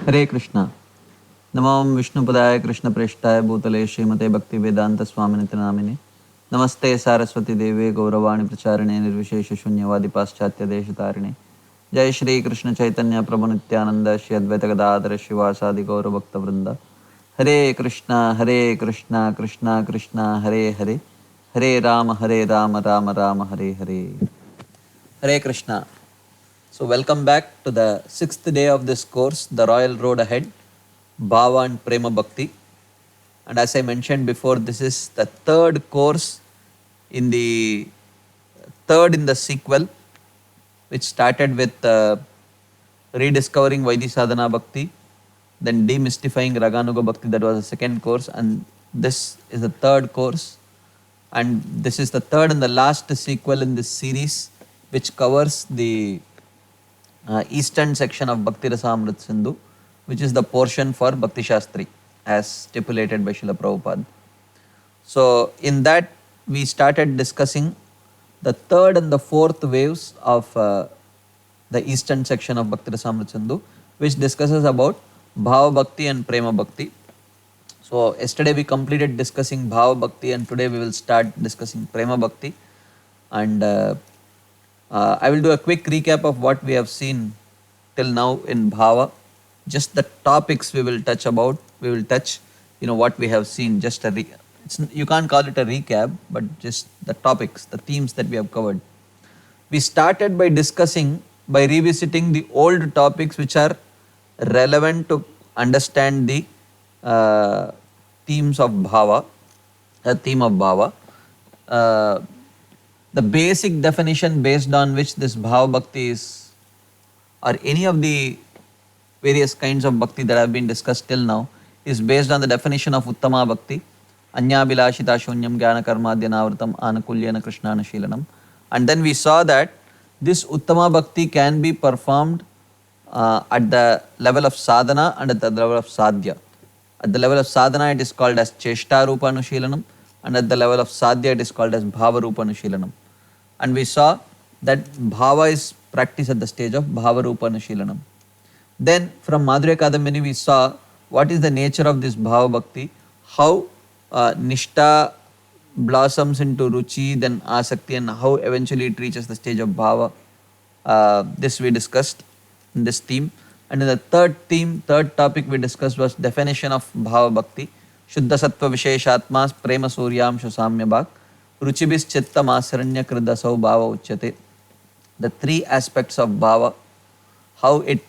हरे कृष्णा। नमो विष्णुपदाय कृष्णप्रेष्ठाय भूतले श्रीमते भक्तिवेदान्तस्वामिनिति नामिने। नमस्ते सारस्वती देवे गौरवाणी प्रचारिणे निर्विशेष शून्यवादी पाश्चात्य देशतारिणे। जय श्री कृष्ण चैतन्य प्रभु नित्यानंद श्री अद्वैत गदाधर शिवासादि गौरभक्तवृंद। हरे कृष्णा कृष्णा कृष्णा हरे हरे, हरे राम राम राम हरे हरे। हरे Krishna. So welcome back to the 6th day of this course, The Royal Road Ahead, Bhava and Prema Bhakti. And as I mentioned before, this is the third course in the sequel, which started with rediscovering Vaidhi Sadhana Bhakti, then demystifying Raganuga Bhakti. That was the second course, and this is the third course. And this is the third and the last sequel in this series, which covers the eastern section of Bhakti Rasamrit Sindhu, which is the portion for Bhakti Shastri as stipulated by Srila Prabhupada. So in that we started discussing the third and the fourth waves of the eastern section of Bhakti Rasamrit Sindhu, which discusses about Bhava Bhakti and Prema Bhakti. So yesterday we completed discussing Bhava Bhakti, and today we will start discussing Prema Bhakti. And I will do a quick recap of what we have seen till now in Bhava. Just the topics we will touch, what we have seen. Just you can't call it a recap, but just the topics, the themes that we have covered. We started by revisiting the old topics which are relevant to understand the themes of Bhava, the theme of Bhava. The basic definition based on which this Bhava Bhakti is, or any of the various kinds of Bhakti that have been discussed till now, is based on the definition of Uttama Bhakti, Anyabhilashita Shunyam Jnana Karmadhyanavritam Anukulyana Krishnana Shilanam. And then we saw that this Uttama Bhakti can be performed at the level of sadhana and at the level of sadhya. At the level of sadhana it is called as Cheshta Rupa Anushilanam, and at the level of sadhya it is called as Bhava Rupa Anushilanam. And we saw that Bhava is practiced at the stage of Bhava Rupa Anushilanam. Then from Madhurya Kadambini we saw what is the nature of this Bhava Bhakti, how Nishta blossoms into Ruchi, then Asakti, and how eventually it reaches the stage of Bhava. This we discussed in this theme. And in the third topic we discussed was definition of Bhava Bhakti. Shuddha Sattva Visheshatma Prema Suryam Shusamya Bhak Ruchibis Chitta Masaranya Kridasau Bhava Uchyate. The three aspects of Bhava, how it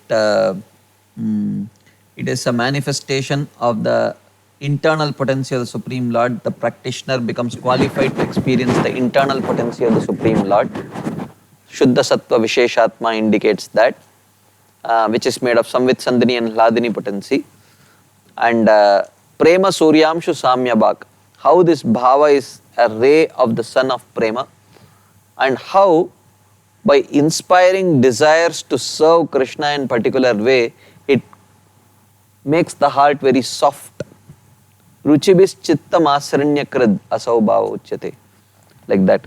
is a manifestation of the internal potency of the Supreme Lord. The practitioner becomes qualified to experience the internal potency of the Supreme Lord. Shuddha Sattva Visheshatma indicates that, which is made of Samvit Sandhini and Hladini potency. And Prema Suryamshu Samya Bhak, how this Bhava is a ray of the sun of Prema, and how by inspiring desires to serve Krishna in particular way, it makes the heart very soft. Ruchibis chitta masaranya krid asau bhava uchyate. Like that.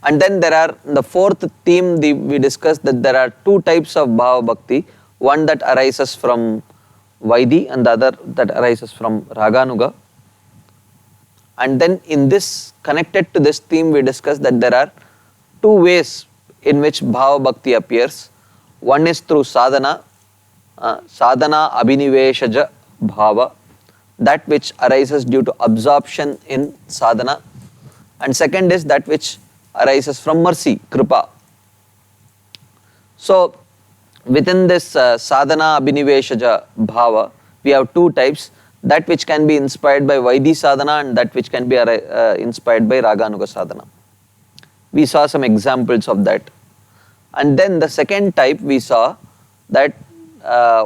And then there are, the fourth theme we discussed that there are two types of Bhava Bhakti. One that arises from Vaidhi and the other that arises from Raganuga. And then in this, connected to this theme, we discussed that there are two ways in which Bhava Bhakti appears. One is through sadhana, sadhana abhiniveshaja bhava, that which arises due to absorption in sadhana. And second is that which arises from mercy, kripa. So within this sadhana abhiniveshaja bhava, we have two types, that which can be inspired by Vaidhi sadhana and that which can be inspired by Raganuga sadhana. We saw some examples of that. And then the second type we saw that a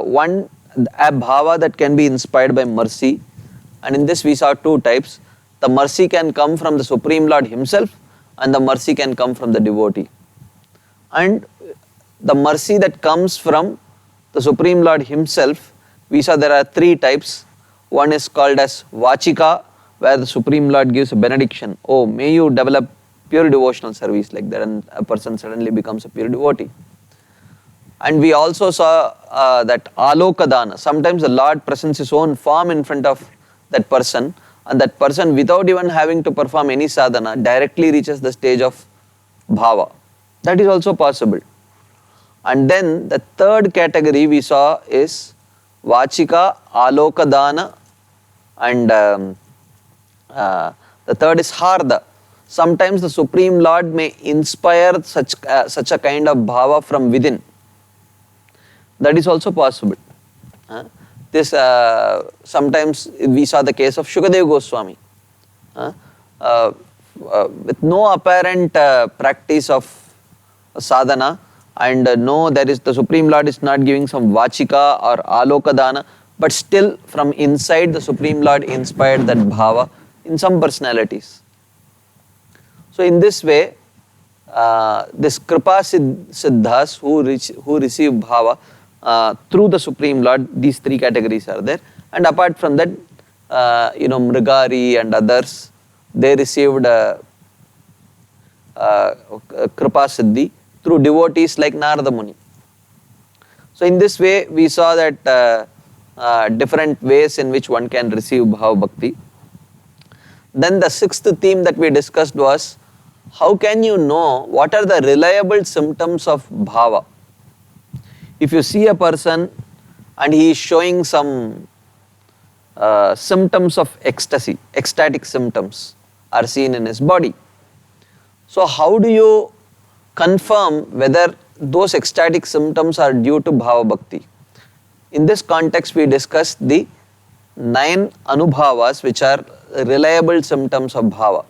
bhava that can be inspired by mercy. And in this we saw two types. The mercy can come from the Supreme Lord himself, and the mercy can come from the devotee. And the mercy that comes from the Supreme Lord himself, we saw there are three types. One is called as Vachika, where the Supreme Lord gives a benediction. Oh, may you develop pure devotional service, like that, and a person suddenly becomes a pure devotee. And we also saw that alokadana. Sometimes the Lord presents his own form in front of that person, and that person, without even having to perform any sadhana, directly reaches the stage of bhava. That is also possible. And then the third category we saw is vachika, alokadana, and the third is harda. Sometimes the Supreme Lord may inspire such a kind of bhava from within. That is also possible. This sometimes we saw the case of Shukadeva Goswami. With no apparent practice of sadhana, and there is the Supreme Lord is not giving some vachika or alokadana, but still from inside the Supreme Lord inspired that bhava in some personalities. So in this way, this kripa siddhas who receive bhava through the Supreme Lord, these three categories are there. And apart from that, Mrigari and others, they received kripa siddhi through devotees like Narada Muni. So in this way, we saw that different ways in which one can receive bhava bhakti. Then the sixth theme that we discussed was, how can you know what are the reliable symptoms of bhava? If you see a person and he is showing some symptoms of ecstasy, ecstatic symptoms are seen in his body. So how do you confirm whether those ecstatic symptoms are due to bhava bhakti? In this context, we discussed the 9 anubhavas which are reliable symptoms of bhava.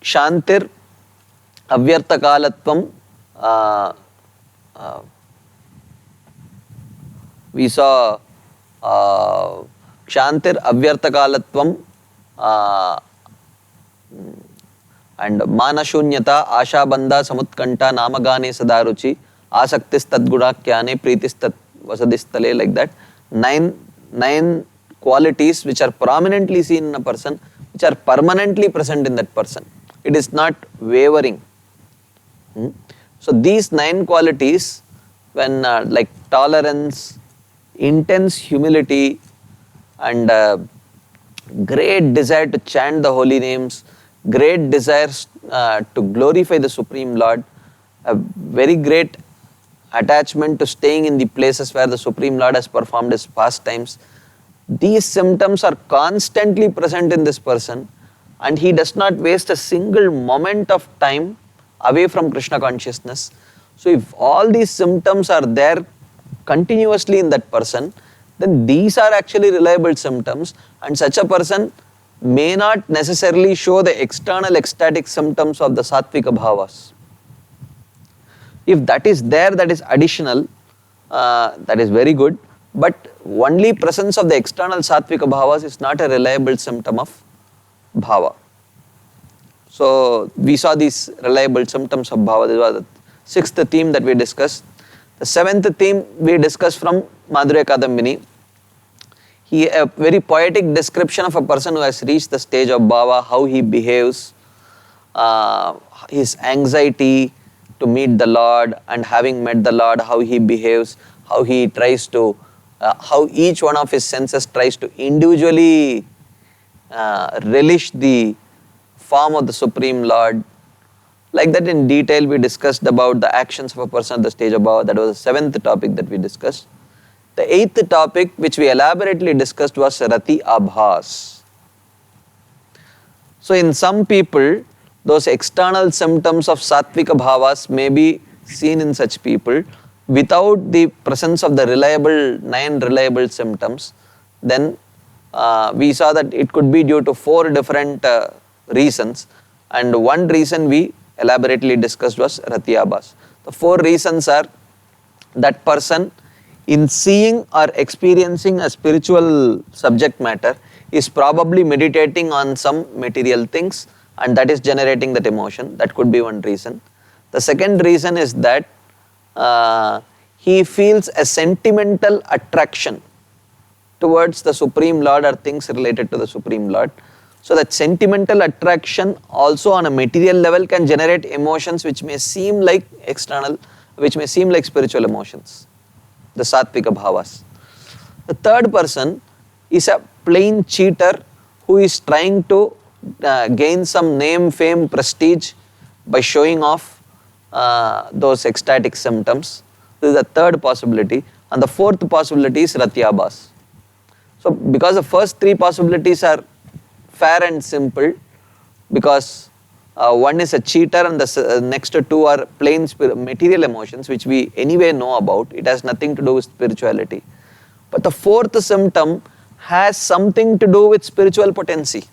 Kshantir, avyartakalatvam, we saw kshantir, avyartakalatvam, and manashunyata, ashabandha, samutkanta, namagane sadaruchi, asaktis tadgudakyane, pritis tad vasadistale, like that. Nine qualities which are prominently seen in a person, which are permanently present in that person. It is not wavering. So these 9 qualities, when like tolerance, intense humility, and great desire to chant the holy names, great desires to glorify the Supreme Lord, a very great attachment to staying in the places where the Supreme Lord has performed his pastimes. These symptoms are constantly present in this person, and he does not waste a single moment of time away from Krishna consciousness. So if all these symptoms are there continuously in that person, then these are actually reliable symptoms, and such a person may not necessarily show the external ecstatic symptoms of the sattvika bhavas. If that is there, that is additional, that is very good, but only presence of the external sattvika bhavas is not a reliable symptom of bhava. So we saw these reliable symptoms of bhava. This was the 6th theme that we discussed. The 7th theme we discussed from Madhurya Kadambini. A very poetic description of a person who has reached the stage of bhava, how he behaves, his anxiety to meet the Lord, and having met the Lord, how he behaves, how he tries to, how each one of his senses tries to individually relish the form of the Supreme Lord. Like that in detail we discussed about the actions of a person at the stage of bhava. That was the 7th topic that we discussed. The 8th topic which we elaborately discussed was Rati Abhas. So in some people, those external symptoms of sattvika bhavas may be seen in such people without the presence of the 9 reliable symptoms. Then we saw that it could be due to 4 different reasons, and one reason we elaborately discussed was Rati Abhas. The 4 reasons are that person, in seeing or experiencing a spiritual subject matter, is probably meditating on some material things, and that is generating that emotion. That could be one reason. The second reason is that he feels a sentimental attraction towards the Supreme Lord or things related to the Supreme Lord. So that sentimental attraction also on a material level can generate emotions which may seem like external, which may seem like spiritual emotions, the sattvika bhavas. The third person is a plain cheater who is trying to gain some name, fame, prestige by showing off those ecstatic symptoms. This is the third possibility. And the fourth possibility is ratyabhas. So because the first three possibilities are fair and simple, because one is a cheater and the next two are plain material emotions which we anyway know about. It has nothing to do with spirituality. But the fourth symptom has something to do with spiritual potency.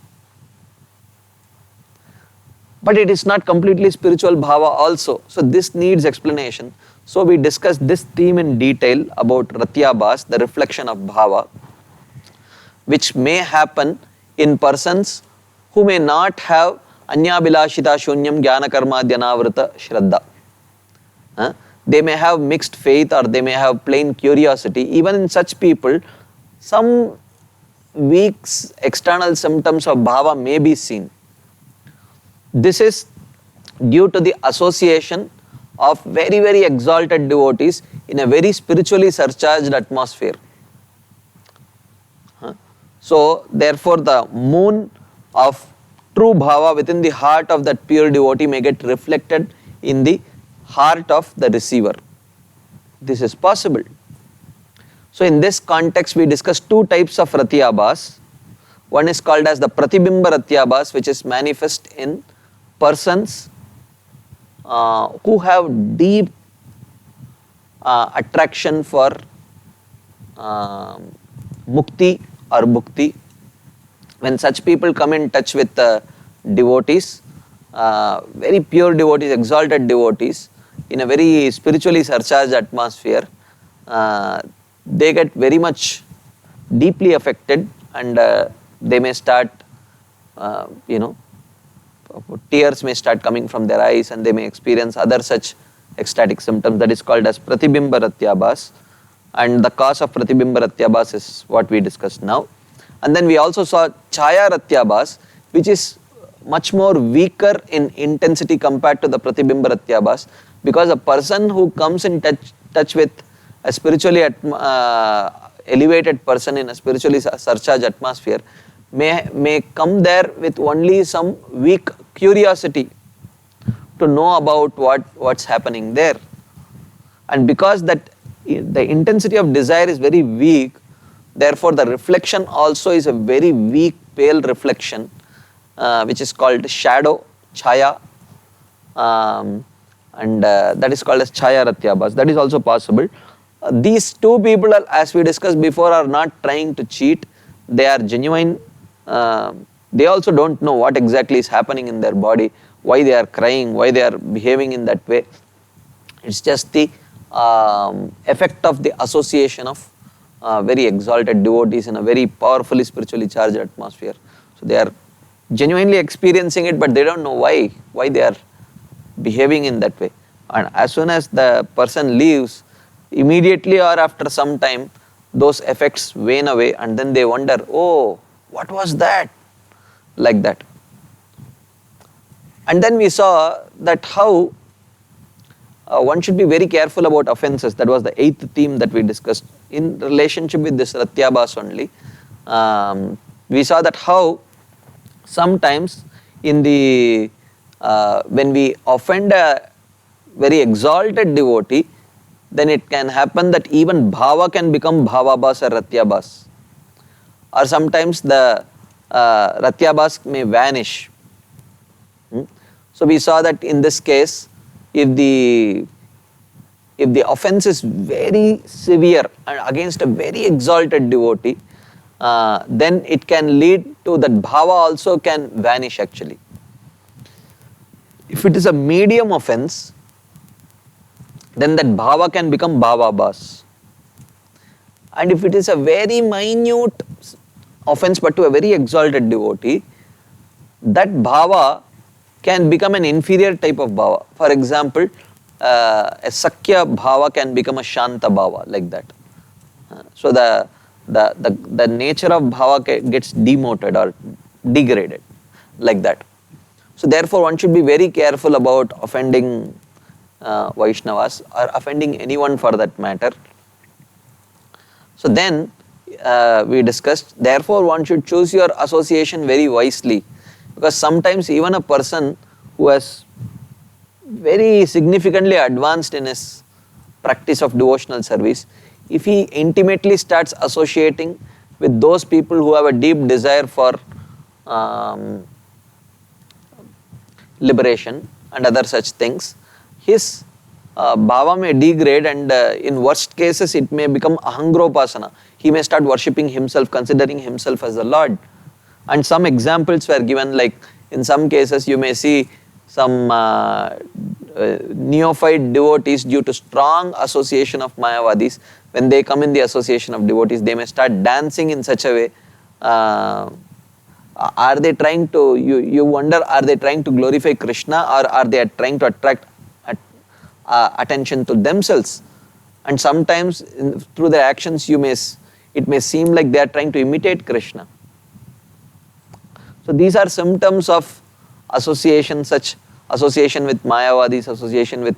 But it is not completely spiritual bhava also. So this needs explanation. So we discussed this theme in detail about ratyabhas, the reflection of bhava, which may happen in persons who may not have anyabhilashita shunyam jnana karma dhyanavrita shraddha. They may have mixed faith or they may have plain curiosity. Even in such people, some weak external symptoms of bhava may be seen. This is due to the association of very, very exalted devotees in a very spiritually surcharged atmosphere. So therefore the moon of true bhava within the heart of that pure devotee may get reflected in the heart of the receiver. This is possible. So in this context we discussed two types of ratyabhas. One is called as the pratibimba ratyabhas, which is manifest in persons who have deep attraction for mukti or bhukti. When such people come in touch with devotees, very pure devotees, exalted devotees, in a very spiritually surcharged atmosphere, they get very much deeply affected and they may start, tears may start coming from their eyes and they may experience other such ecstatic symptoms. That is called as pratibimba ratyabhas, and the cause of pratibimba ratyabhas is what we discussed now. And then we also saw chaya ratyabhas, which is much more weaker in intensity compared to the pratibimba ratyabhas, because a person who comes in touch with a spiritually elevated person in a spiritually surcharged atmosphere may come there with only some weak curiosity to know about what's happening there. And because that the intensity of desire is very weak, therefore the reflection also is a very weak, pale reflection, which is called shadow, chaya, and that is called as chaya ratyabhas. That is also possible. These two people, as we discussed before, are not trying to cheat. They are genuine. They also don't know what exactly is happening in their body, why they are crying, why they are behaving in that way. It's just the effect of the association of very exalted devotees in a very powerfully spiritually charged atmosphere. So they are genuinely experiencing it, but they don't know why they are behaving in that way. And as soon as the person leaves, immediately or after some time, those effects wane away and then they wonder, oh, what was that? Like that. And then we saw that how one should be very careful about offenses. That was the eighth theme that we discussed in relationship with this ratyabhas only. We saw that how sometimes in the when we offend a very exalted devotee, then it can happen that even bhava can become bhavabhas or ratyabhas. Or sometimes the ratyabhas may vanish. So we saw that in this case, if the offense is very severe and against a very exalted devotee, then it can lead to that bhava also can vanish actually. If it is a medium offense, then that bhava can become bhavabhas. And if it is a very minute offense but to a very exalted devotee, that bhava can become an inferior type of bhava. For example, a sakya bhava can become a shanta bhava, like that. So the nature of bhava gets demoted or degraded, like that. So therefore one should be very careful about offending Vaishnavas or offending anyone for that matter. So then we discussed, therefore one should choose your association very wisely, because sometimes even a person who has very significantly advanced in his practice of devotional service, if he intimately starts associating with those people who have a deep desire for liberation and other such things, his bhava may degrade, and in worst cases it may become ahangropasana. He may start worshipping himself, considering himself as the Lord. And some examples were given, like in some cases you may see some neophyte devotees, due to strong association of Mayavadis, when they come in the association of devotees, they may start dancing in such a way. Are they trying to, you wonder, are they trying to glorify Krishna, or are they trying to attract attention to themselves? And sometimes through their actions it may seem like they are trying to imitate Krishna. So these are symptoms of association, such association with Mayavadis, association with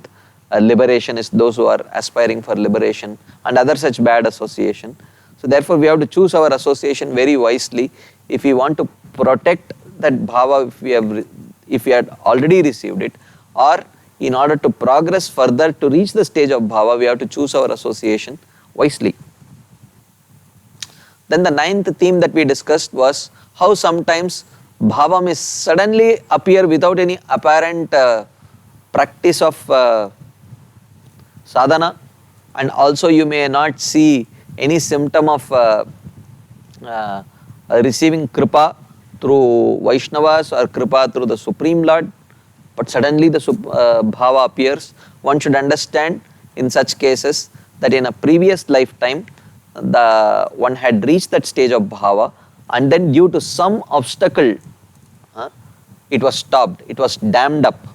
liberationists, those who are aspiring for liberation, and other such bad association. So therefore we have to choose our association very wisely if we want to protect that bhava, if we had already received it, or in order to progress further to reach the stage of bhava, we have to choose our association wisely. Then the ninth theme that we discussed was how sometimes bhava may suddenly appear without any apparent practice of sadhana, and also you may not see any symptom of receiving kripa through Vaishnavas or kripa through the Supreme Lord, but suddenly the bhava appears. One should understand in such cases that in a previous lifetime one had reached that stage of bhava, and then due to some obstacle it was stopped, it was dammed up,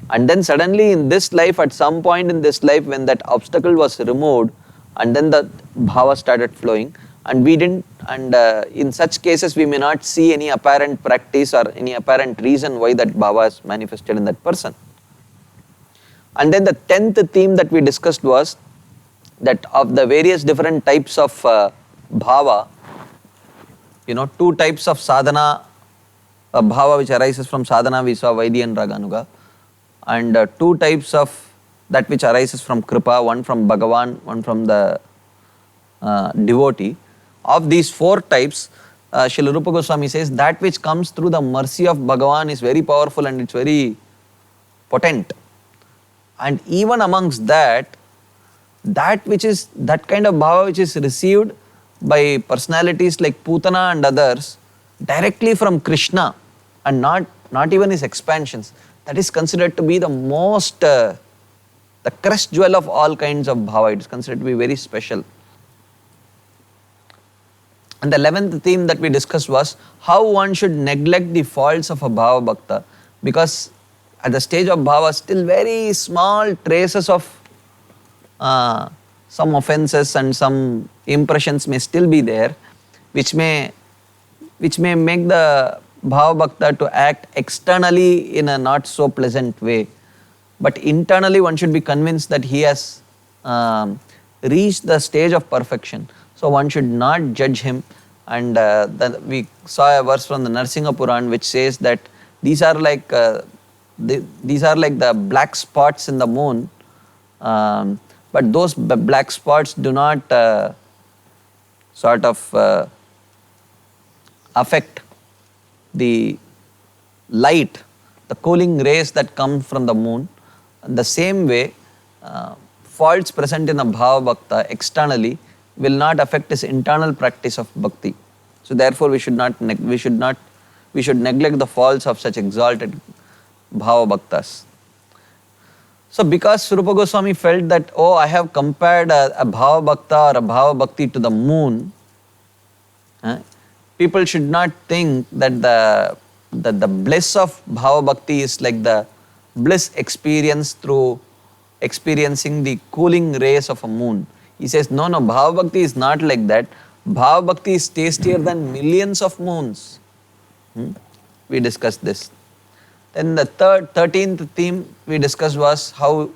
and then suddenly in this life, at some point in this life, when that obstacle was removed, and then the bhava started flowing, and we didn't, and in such cases we may not see any apparent practice or any apparent reason why that bhava is manifested in that person. And then the 10th theme that we discussed was that of the various different types of bhava, 2 types of sadhana bhava which arises from sadhana, we saw Vaidhi and Raganuga, and 2 types of that which arises from kripa, one from Bhagavan, one from the devotee. Of these 4 types, Srila Rupa Goswami says that which comes through the mercy of Bhagavan is very powerful and it's very potent. And even amongst that which is that kind of bhava which is received by personalities like Putana and others directly from Krishna, and not even his expansions, that is considered to be the most, the crest jewel of all kinds of bhava. It is considered to be very special. And the 11th theme that we discussed was how one should neglect the faults of a bhava bhakta, because at the stage of bhava still very small traces of some offenses and some impressions may still be there, which may make the bhava bhakta to act externally in a not so pleasant way. But internally one should be convinced that he has reached the stage of perfection. So one should not judge him. And we saw a verse from the Narsingha Puran which says that these are like the black spots in the moon, but those black spots do not affect the light, the cooling rays that come from the moon. In the same way, faults present in a bhava bhakta externally will not affect his internal practice of bhakti. So therefore we should neglect the faults of such exalted bhava bhaktas. So because Rupa Goswami felt that, I have compared a bhava bhakta or a bhava bhakti to the moon, people should not think that the bliss of bhava bhakti is like the bliss experience through experiencing the cooling rays of a moon. He says, no, bhava bhakti is not like that. Bhava bhakti is tastier than millions of moons. We discussed this. Then the 13th theme we discussed was how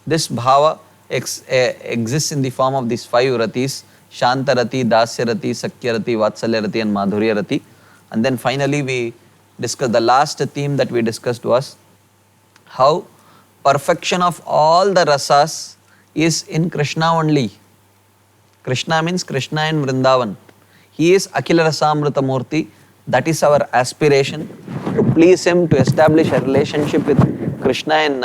This bhava exists in the form of these 5 ratis: Shanta rati, Dasya rati, Sakya rati, Vatsalya rati and Madhurya rati. And then finally we discussed, the last theme that we discussed was how perfection of all the rasas is in Krishna only. Krishna means Krishna in Vrindavan. He is Akhila Rasamrita Murti. That is our aspiration, to please him, to establish a relationship with Krishna in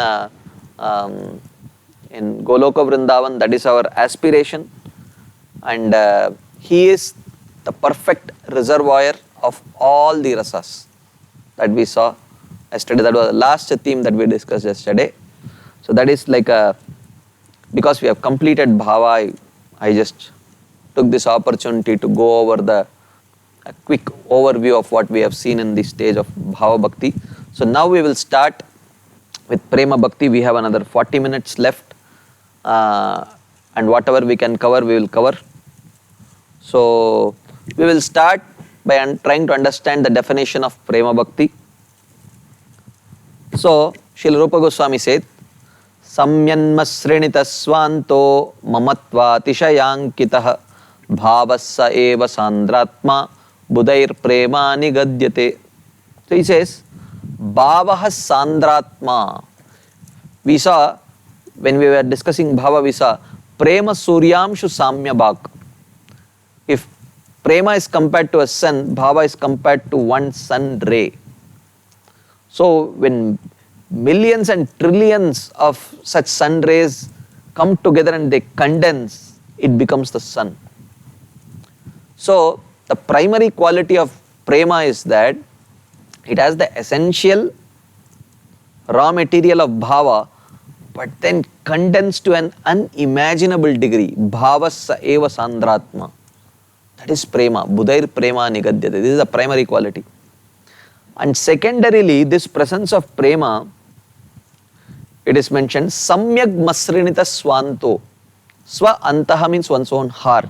Goloka Vrindavan. That is our aspiration. And he is the perfect reservoir of all the rasas that we saw yesterday. That was the last theme that we discussed yesterday. So that is like because we have completed bhava, I just took this opportunity to go over a quick overview of what we have seen in this stage of bhava bhakti. So now we will start with prema bhakti. We have another 40 minutes left, and whatever we can cover, we will cover. So we will start by trying to understand the definition of prema bhakti. So Srila Rupa Goswami said, Samyanmasrinita swanto mamatva tishayankitah bhavassa eva sandratma budair prema nigadyate. So he says, bhavaha sandratma. We saw, when we were discussing bhava, we saw prema suryamshu samya bhak. If prema is compared to a sun, bhava is compared to one sun ray. So when millions and trillions of such sun rays come together and they condense, it becomes the sun. So the primary quality of prema is that it has the essential raw material of bhava, but then condensed to an unimaginable degree. Bhavassa eva sandratma. That is prema. Budair prema nigadyate. This is the primary quality. And secondarily, this presence of prema, it is mentioned, samyak masrinita swanto. Swa antaha means one's own heart.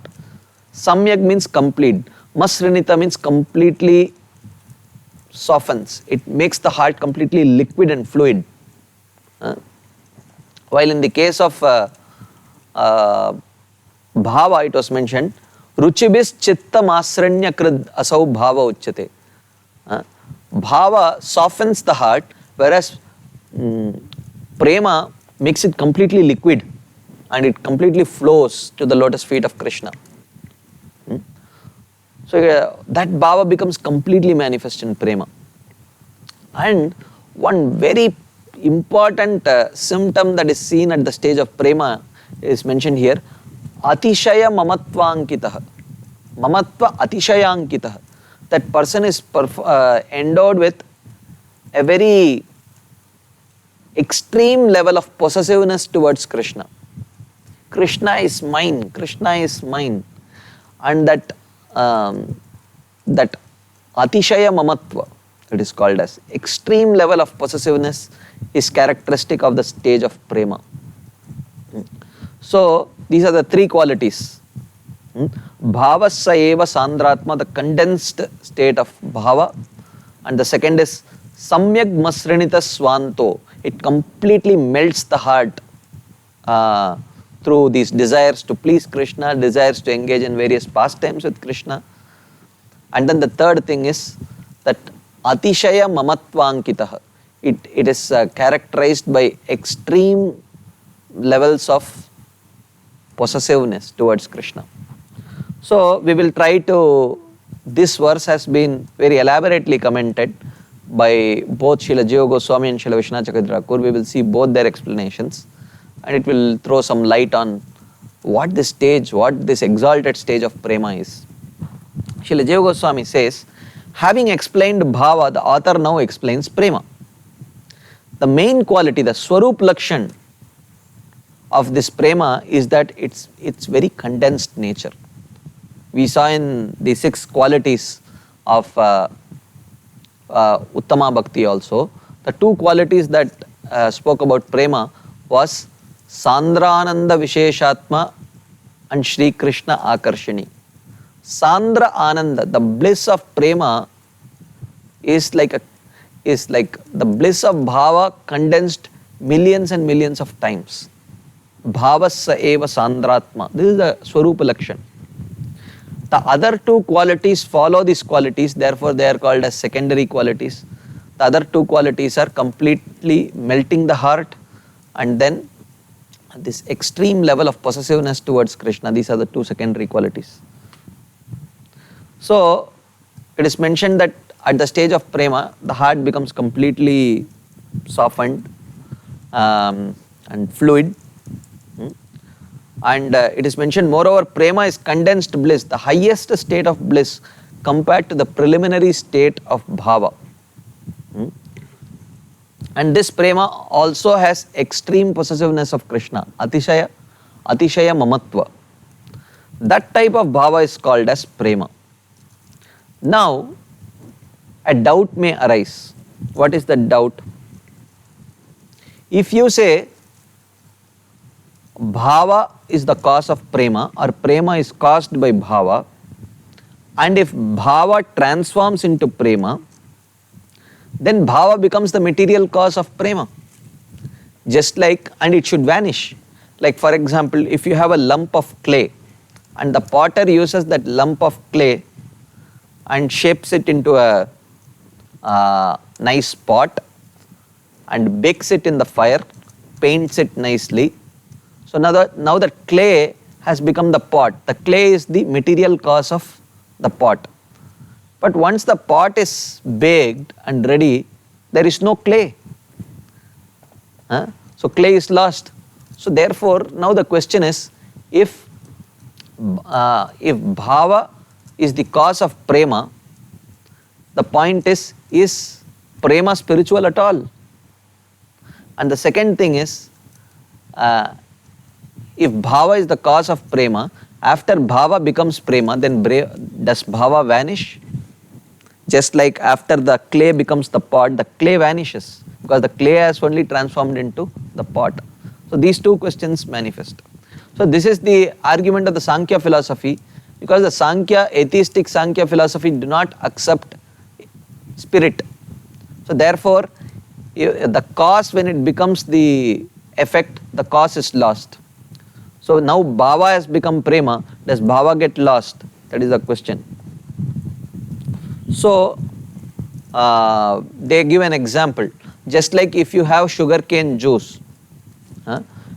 Samyak means complete. Masrinita means completely softens. It makes the heart completely liquid and fluid. While in the case of bhava, it was mentioned, ruchibis chitta masranya krid asau bhava uchyate. Bhava softens the heart, whereas prema makes it completely liquid and it completely flows to the lotus feet of Krishna. So that bhava becomes completely manifest in prema. And one very important symptom that is seen at the stage of prema is mentioned here, atishaya mamatvankitah. Mamatva atishayankitah. That person is endowed with a very extreme level of possessiveness towards Krishna. Krishna is mine, Krishna is mine. And that atishaya mamatva, it is called as extreme level of possessiveness, is characteristic of the stage of prema. So these are the 3 qualities. Bhavassa eva sandratma, the condensed state of bhava. And the second is samyak masrinita swanto. It completely melts the heart through these desires to please Krishna, desires to engage in various pastimes with Krishna. And then the third thing is that atishaya mamatvankitah. It is characterized by extreme levels of possessiveness towards Krishna. So we will try to, this verse has been very elaborately commented by both Srila Jiva Goswami and Srila Vishwanath Chakravarti Thakur. We will see both their explanations, and it will throw some light on what this stage, what this exalted stage of prema is. Srila Jiva Goswami says, having explained bhava, the author now explains prema. The main quality, the Swarup Lakshan of this prema is that it's very condensed nature. We saw in the 6 qualities of Uttama Bhakti also, the 2 qualities that spoke about prema was Sandrananda Visheshatma and Shri Krishna Akarshini. Sandra Ananda, the bliss of prema is like the bliss of bhava condensed millions and millions of times. bhavasya eva sandratma. This is the Swarupa Lakshan. The other two qualities follow these qualities, therefore they are called as secondary qualities. The other two qualities are completely melting the heart and then this extreme level of possessiveness towards Krishna. These are the two secondary qualities. So it is mentioned that at the stage of prema, the heart becomes completely softened and fluid. And it is mentioned, moreover, prema is condensed bliss, the highest state of bliss compared to the preliminary state of bhava. And this prema also has extreme possessiveness of Krishna, atishaya mamatva. That type of bhava is called as prema. Now, a doubt may arise. What is the doubt? If you say bhava is the cause of prema or prema is caused by bhava, and if bhava transforms into prema, then bhava becomes the material cause of prema. Just like, and it should vanish. Like for example, if you have a lump of clay and the potter uses that lump of clay and shapes it into a nice pot and bakes it in the fire, paints it nicely. So now the clay has become the pot. The clay is the material cause of the pot. But once the pot is baked and ready, there is no clay. So clay is lost. So therefore, now the question is, if bhava is the cause of prema, the point is prema spiritual at all? And the second thing is, if bhava is the cause of prema, after bhava becomes prema, then does bhava vanish? Just like after the clay becomes the pot, the clay vanishes because the clay has only transformed into the pot. So these two questions manifest. So this is the argument of the Sankhya philosophy, because the atheistic Sankhya philosophy do not accept spirit. So therefore, the cause, when it becomes the effect, the cause is lost. So now bhava has become prema, does bhava get lost? That is the question. So they give an example, just like if you have sugarcane juice.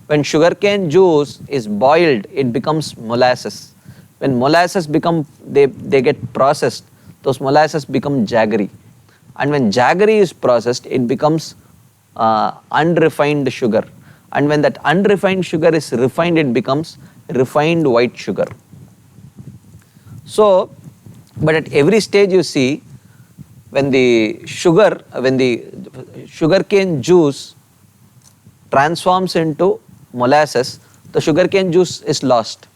When sugarcane juice is boiled, it becomes molasses. When molasses they get processed, those molasses become jaggery. And when jaggery is processed, it becomes unrefined sugar. And when that unrefined sugar is refined, it becomes refined white sugar. So, but at every stage you see, when the sugarcane juice transforms into molasses, the sugarcane juice is lost.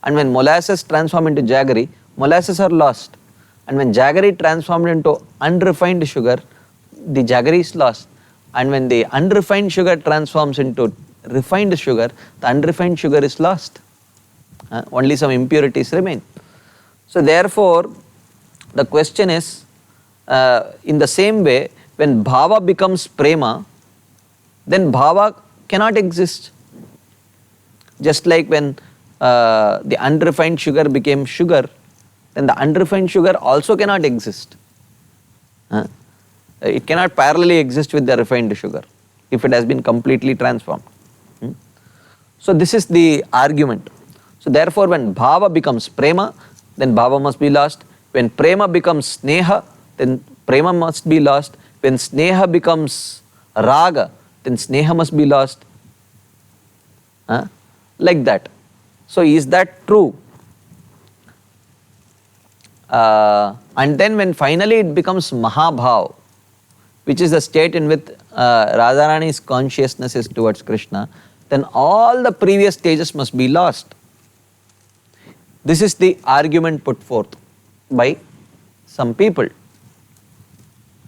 And when molasses transform into jaggery, molasses are lost. And when jaggery transformed into unrefined sugar, the jaggery is lost. And when the unrefined sugar transforms into refined sugar, the unrefined sugar is lost. Only some impurities remain. So therefore, the question is, in the same way, when bhava becomes prema, then bhava cannot exist. Just like when the unrefined sugar became sugar, then the unrefined sugar also cannot exist. It cannot parallelly exist with the refined sugar if it has been completely transformed. So this is the argument. So therefore, when bhava becomes prema, then bhava must be lost. When prema becomes sneha, then prema must be lost. When sneha becomes raga, then sneha must be lost. Like that. So is that true? And then when finally it becomes mahabhav, which is the state in which Radharani's consciousness is towards Krishna, then all the previous stages must be lost. This is the argument put forth by some people.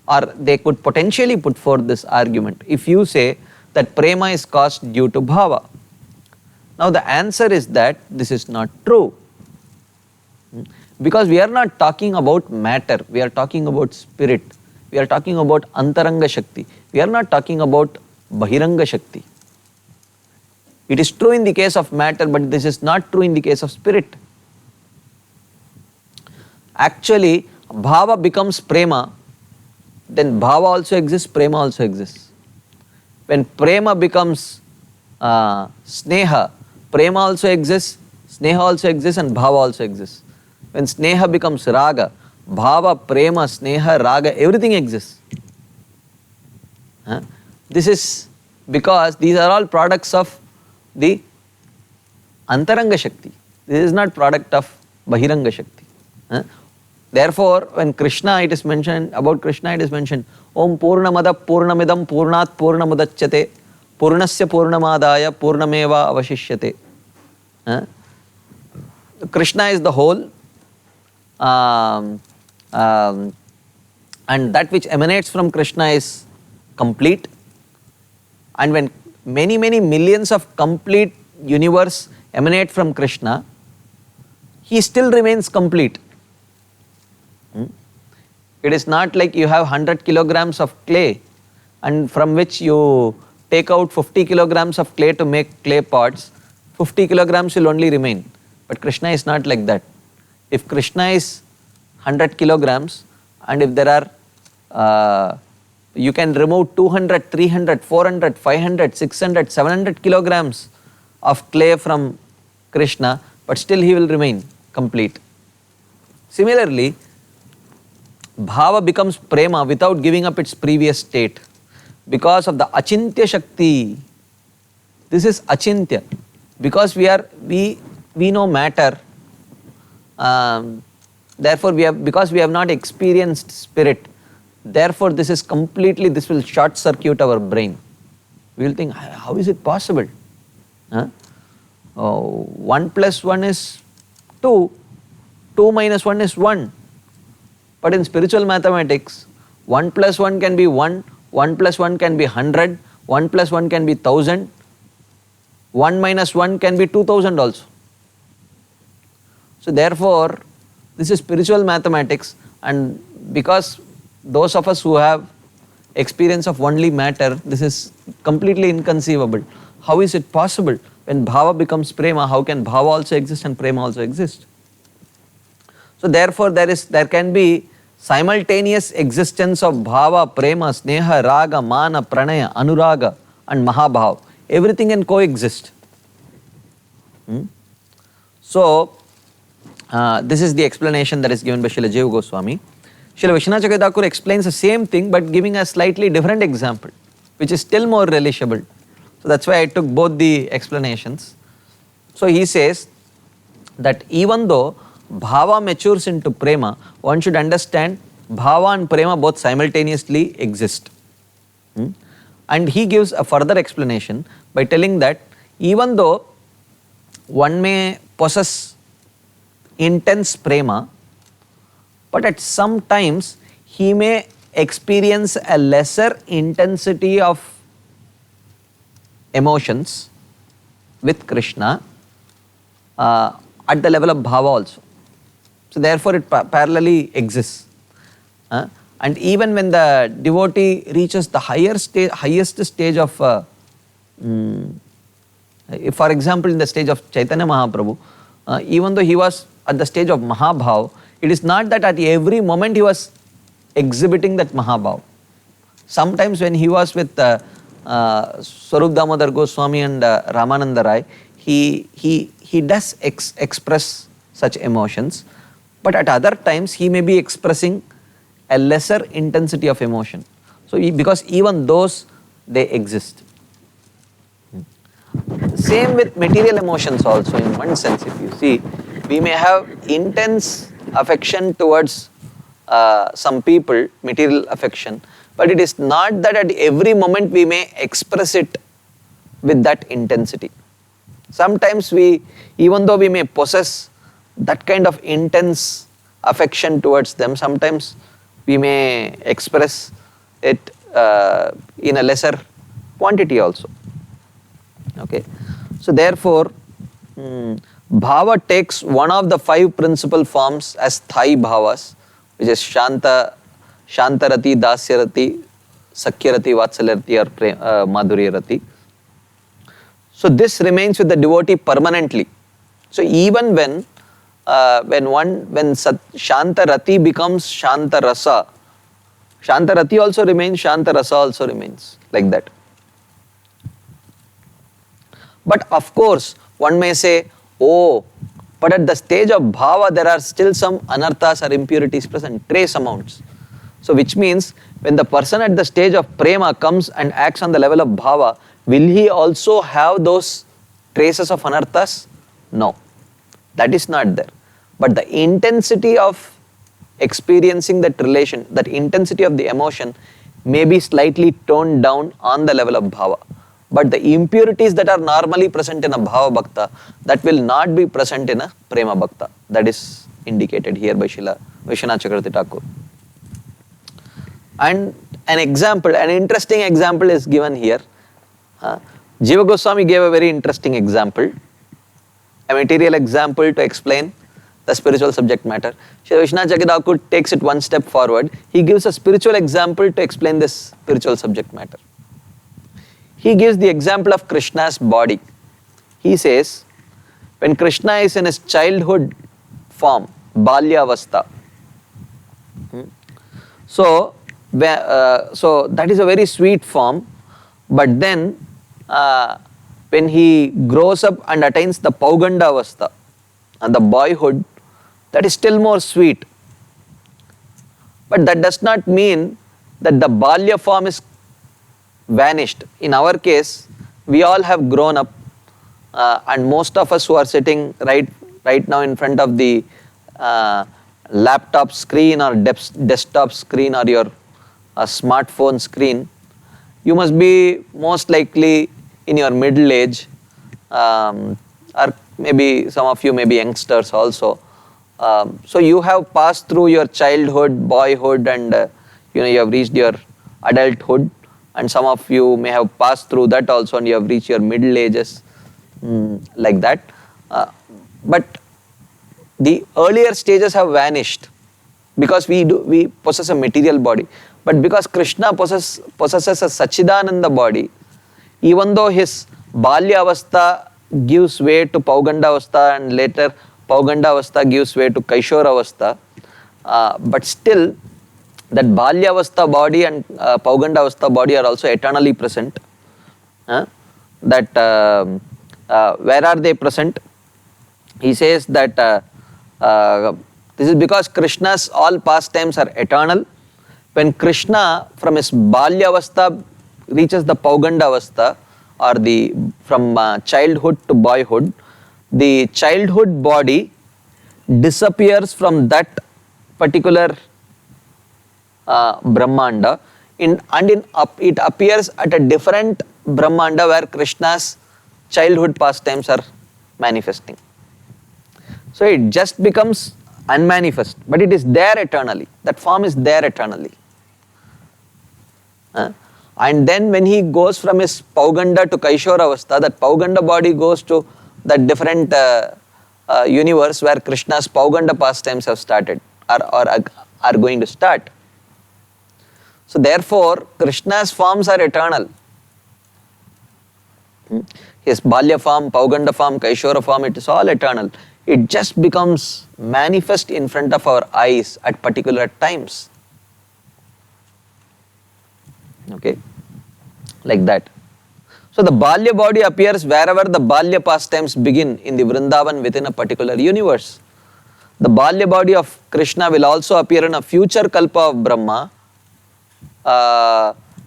Or they could potentially put forth this argument if you say that prema is caused due to bhava. Now the answer is that this is not true. Because we are not talking about matter, we are talking about spirit. We are talking about Antaranga Shakti. We are not talking about Bahiranga Shakti. It is true in the case of matter, but this is not true in the case of spirit. Actually, bhava becomes prema, then bhava also exists, prema also exists. When prema becomes sneha, prema also exists, sneha also exists, and bhava also exists. When sneha becomes raga, bhava, prema, sneha, raga, everything exists. This is because these are all products of the antaranga shakti. This is not product of bahiranga shakti. Therefore, when Krishna, it is mentioned, about Krishna it is mentioned, Om Purnamada Purnamidam Purnat Purnamudachyate Purnasya Purnamadaya Purnameva Avashishyate. Krishna is the whole, and that which emanates from Krishna is complete. And when many millions of complete universe emanate from Krishna, he still remains complete. It is not like you have 100 kilograms of clay and from which you take out 50 kilograms of clay to make clay pots. 50 kilograms will only remain. But Krishna is not like that. If Krishna is 100 kilograms and if there are, you can remove 200, 300, 400, 500, 600, 700 kilograms of clay from Krishna, but still he will remain complete. Similarly, bhava becomes prema without giving up its previous state because of the achintya shakti. This is achintya. Because we know matter, therefore because we have not experienced spirit, therefore this is completely, this will short circuit our brain. We will think, how is it possible? 1 plus 1 is 2, 2 minus 1 is 1. But in spiritual mathematics, 1 plus 1 can be 1, 1 plus 1 can be 100, 1 plus 1 can be 1000, 1 minus 1 can be 2000 also. So therefore, this is spiritual mathematics, and because those of us who have experience of only matter, this is completely inconceivable. How is it possible? When bhava becomes prema, how can bhava also exist and prema also exist? So therefore there can be simultaneous existence of bhava, prema, sneha, raga, mana, pranaya, anuraga and mahabhav. Everything can coexist. So this is the explanation that is given by Srila Jiva Goswami. Srila Vishwanath Chakravarti Thakur explains the same thing but giving a slightly different example, which is still more relishable. So that's why I took both the explanations. So he says that even though bhava matures into prema, one should understand bhava and prema both simultaneously exist. And he gives a further explanation by telling that even though one may possess intense prema, but at some times he may experience a lesser intensity of emotions with Krishna at the level of bhava also. So therefore it parallelly exists. And even when the devotee reaches the highest stage of, for example in the stage of Chaitanya Mahaprabhu, even though he was at the stage of Mahabhav, it is not that at every moment he was exhibiting that Mahabhav. Sometimes when he was with Swarup Damodar Goswami and Ramananda Rai, he does express such emotions, but at other times he may be expressing a lesser intensity of emotion. So because even those, they exist. Same with material emotions also. In one sense, if you see, we may have intense affection towards some people, material affection, but it is not that at every moment we may express it with that intensity. Sometimes even though we may possess that kind of intense affection towards them, sometimes we may express it in a lesser quantity also. Okay. So therefore, bhava takes one of the 5 principal forms as sthai bhavas, which is Shantarati, Dasyarati, Sakyarati, Vatsalarati or Madhuryarati. So this remains with the devotee permanently. So even when Shanta Rati becomes Shanta Rasa, Shanta Rati also remains, Shanta Rasa also remains, like that. But of course, one may say, oh, but at the stage of bhava, there are still some anarthas or impurities present, trace amounts. So which means when the person at the stage of prema comes and acts on the level of bhava, will he also have those traces of anarthas? No, that is not there. But the intensity of experiencing that relation, that intensity of the emotion may be slightly toned down on the level of bhava. But the impurities that are normally present in a bhava bhakta, that will not be present in a prema bhakta. That is indicated here by Srila Vishwanath Chakravarti Thakur. And an example, an interesting example is given here. Jiva Goswami gave a very interesting example, a material example to explain the spiritual subject matter. Srila Vishwanath Chakravarti Thakur takes it one step forward. He gives a spiritual example to explain this spiritual subject matter. He gives the example of Krishna's body. He says, when Krishna is in his childhood form, Balya Avastha, so that is a very sweet form, but then when he grows up and attains the Pauganda Avastha and the boyhood, that is still more sweet. But that does not mean that the Balya form is vanished. In our case, we all have grown up, and most of us who are sitting right now in front of the laptop screen or desktop screen or your smartphone screen, you must be most likely in your middle age, or maybe some of you may be youngsters also. So you have passed through your childhood, boyhood, and you have reached your adulthood. And some of you may have passed through that also, and you have reached your middle ages, like that. But the earlier stages have vanished because we possess a material body. But because Krishna possesses a Sachidananda body, even though his Balya Avastha gives way to Pauganda Avastha and later Pauganda Avastha gives way to Kaishora Avastha, but still that Balya Avastha body and Pauganda Avastha body are also eternally present. Where are they present? He says that this is because Krishna's all pastimes are eternal. When Krishna from his Balya Avastha reaches the Pauganda Avastha, or from childhood to boyhood, the childhood body disappears from that particular Brahmanda, it appears at a different Brahmanda where Krishna's childhood pastimes are manifesting. So it just becomes unmanifest, but it is there eternally. That form is there eternally. And then when he goes from his Pauganda to Kaishora Avastha, that Pauganda body goes to that different universe where Krishna's Pauganda pastimes have started or are going to start. So therefore, Krishna's forms are eternal. His Balya form, Pauganda form, Kaishora form, it is all eternal. It just becomes manifest in front of our eyes at particular times. Okay, like that. So the Balya body appears wherever the Balya pastimes begin in the Vrindavan within a particular universe. The Balya body of Krishna will also appear in a future Kalpa of Brahma,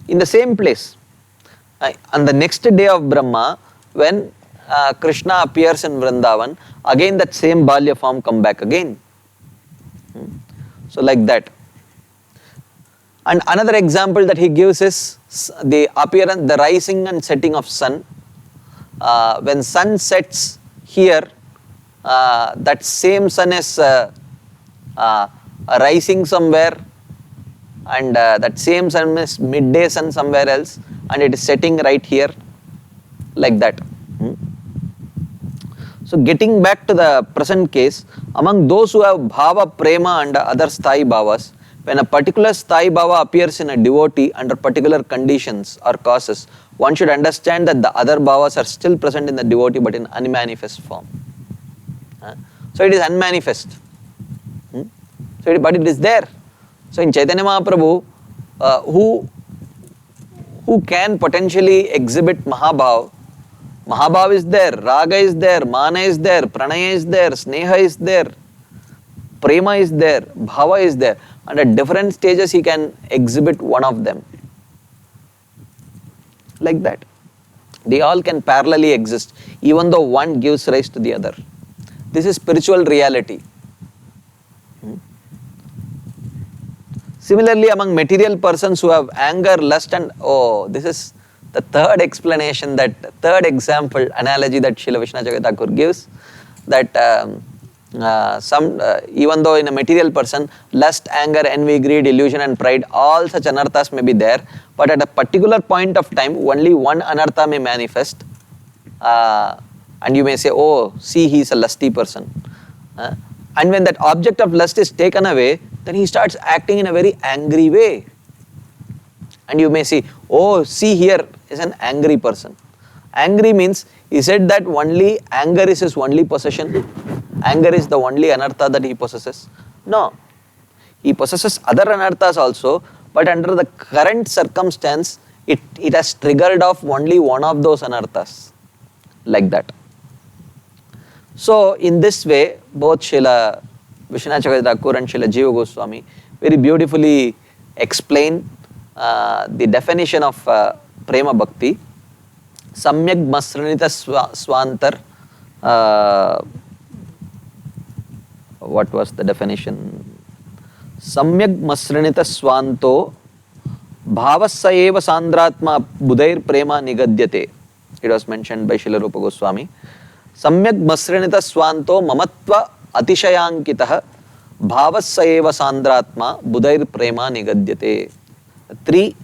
in the same place. On the next day of Brahma, when Krishna appears in Vrindavan, again that same Balya form come back again. So like that. And another example that he gives is the appearance, the rising and setting of sun. When sun sets here, that same sun is rising somewhere, and that same sun is midday sun somewhere else, and it is setting right here, like that. So getting back to the present case, among those who have bhava, prema and other sthai bhavas, when a particular sthai bhava appears in a devotee under particular conditions or causes, one should understand that the other bhavas are still present in the devotee but in unmanifest form. So it is unmanifest. But it is there. So in Chaitanya Mahaprabhu, who can potentially exhibit Mahabhav? Mahabhav is there, Raga is there, Mana is there, Pranaya is there, Sneha is there, Prema is there, Bhava is there. And at different stages he can exhibit one of them. Like that. They all can parallelly exist, even though one gives rise to the other. This is spiritual reality. Similarly, among material persons who have anger, lust and, this is the third explanation, third example, analogy that Srila Vishwanath Thakur gives, that even though in a material person, lust, anger, envy, greed, illusion and pride, all such anarthas may be there, but at a particular point of time, only one anartha may manifest, and you may say, oh, see, he is a lusty person. And when that object of lust is taken away, then he starts acting in a very angry way. And you may say, oh, see, here is an angry person. Angry means, he said that only anger is his only possession. Anger is the only anartha that he possesses. No. He possesses other anarthas also, but under the current circumstance, it has triggered off only one of those anarthas. Like that. So, in this way, both Srila Vishwanath Thakur and Srila Jiva Goswami very beautifully explain the definition of Prema Bhakti. Samyak Masranita Swantar. What was the definition? Samyak Masranita Swanto Bhavasya eva Sandratma Budair Prema Nigadyate. It was mentioned by Srila Rupa Goswami. Samyak Masranita Swanto Mamatva Atishayankitah Bhavasya eva Sandratma Budair Prema Nigadyate. Three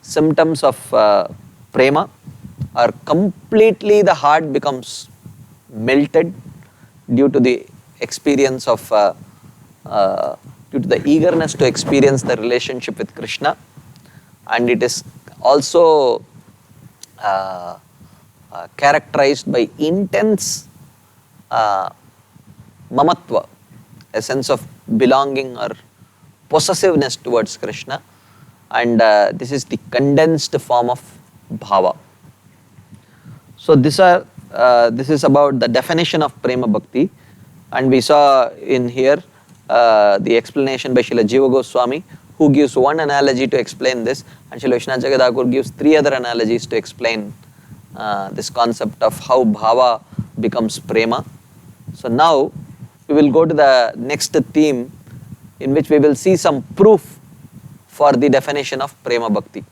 symptoms of prema are completely the heart becomes melted due to the experience of, due to the eagerness to experience the relationship with Krishna, and it is also characterized by intense mamatva, a sense of belonging or possessiveness towards Krishna, and this is the condensed form of bhava. So this is about the definition of Prema Bhakti, and we saw in here the explanation by Srila Jiva Goswami, who gives one analogy to explain this, and Srila Vishwanath Thakur gives three other analogies to explain this concept of how bhava becomes prema. So now we will go to the next theme, in which we will see some proof for the definition of Prema Bhakti.